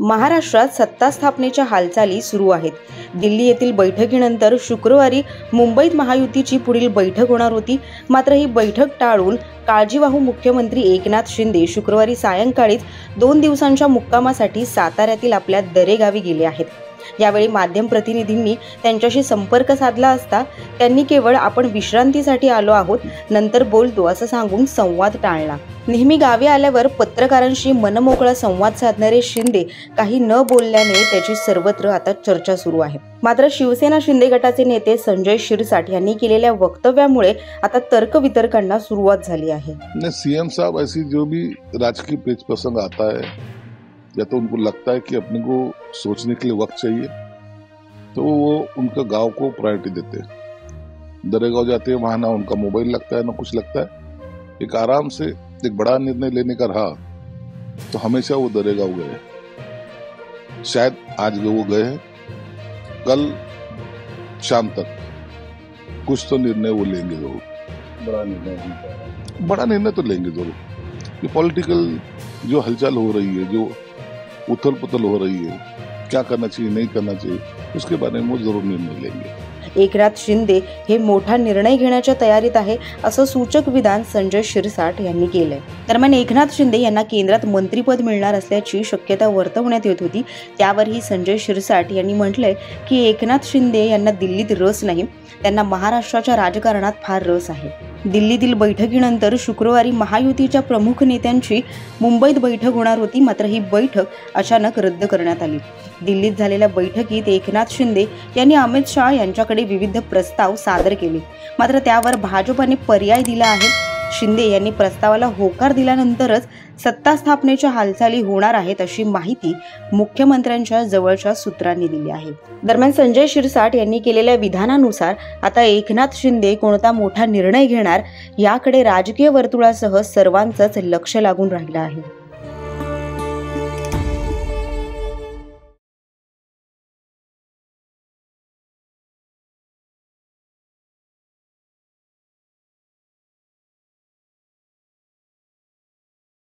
महाराष्ट्रात सत्ता स्थापनेच्या हालचाली सुरू आहेत। दिल्ली येथील बैठकीनंतर शुक्रवारी मुंबईत महायुतीची पुढील बैठक होणार होती। मात्र ही बैठक टाळून काळजीवाहू मुख्यमंत्री एकनाथ शिंदे शुक्रवारी सायंकाळीच 2 दिवसांच्या मुक्कामासाठी साताऱ्यातील आपल्या दरेगावी गेले आहेत। यावेळी माध्यम प्रतिनिधींनी त्यांच्याशी संपर्क साधला असता त्यांनी केवळ आपण विश्रांतीसाठी आलो आहोत, नंतर बोलतो असं सांगून संवाद टाळला। नेहमी गावी आल्यावर पत्रकारांशी मनमोकळा संवाद साधणारे शिंदे काही न बोलल्याने त्याची सर्वत्र आता चर्चा सुरू आहे। मात्र शिवसेना शिंदे गटाचे नेते संजय शिरसाट यांनी केलेल्या वक्तव्यामुळे आता तर्कवितर्कांना सुरुवात झाली आहे। सीएम साहब ऐसी जो भी राजकीय पेच प्रसंग आता है या तो उनको लगता है कि अपने को सोचने के लिए वक्त चाहिए तो वो उनका गांव को प्रायोरिटी देते हैं। दरेगांव जाते हैं, वहां ना उनका मोबाइल लगता है ना कुछ लगता है। एक आराम से एक बड़ा निर्णय लेने का रहा तो हमेशा वो दरेगांव गए। शायद आज वो गए हैं, कल शाम तक कुछ तो निर्णय वो लेंगे जरूर। बड़ा निर्णय तो लेंगे जरूर। ये पॉलिटिकल जो हलचल हो रही है, जो उथल पुथल हो रही है, क्या करना चाहिए नहीं करना चाहिए, उसके बारे में वो जरूर निर्णय लेंगे। एकनाथ शिंदे हे मोठा निर्णय घेण्याच्या तयारीत आहे असं सूचक विधान संजय शिरसाट यांनी केलंय। दरम्यान एकनाथ शिंदे यांना केंद्रात मंत्रिपद मिळणार असल्याची शक्यता वर्तवण्यात येत होती। त्यावरही संजय शिरसाट यांनी म्हटलंय की एकनाथ शिंदे यांना दिल्लीत रस नाही, त्यांना महाराष्ट्राच्या राजकारणात फार रस आहे। दिल्लीतील बैठकीनंतर शुक्रवारी महायुतीच्या प्रमुख नेत्यांची मुंबईत बैठक होणार होती, मात्र ही बैठक अचानक रद्द करण्यात आली। दिल्लीत झालेल्या बैठकीत एकनाथ शिंदे यांनी अमित शहा यांच्याकडे विविध प्रस्ताव सादर केले, मात्र त्यावर भाजपने पर्याय दिला आहे। शिंदे यांनी प्रस्तावाला होकार दिल्यानंतरच सत्ता स्थापनेच्या हालचाली होणार आहेत अशी माहिती मुख्यमंत्र्यांच्या जवळच्या सूत्रांनी दिली आहे। दरम्यान संजय शिरसाट यांनी केलेल्या विधानानुसार आता एकनाथ शिंदे कोणता मोठा निर्णय घेणार याकडे राजकीय वर्तुळासह सर्वांचंच लक्ष लागून राहिलं आहे।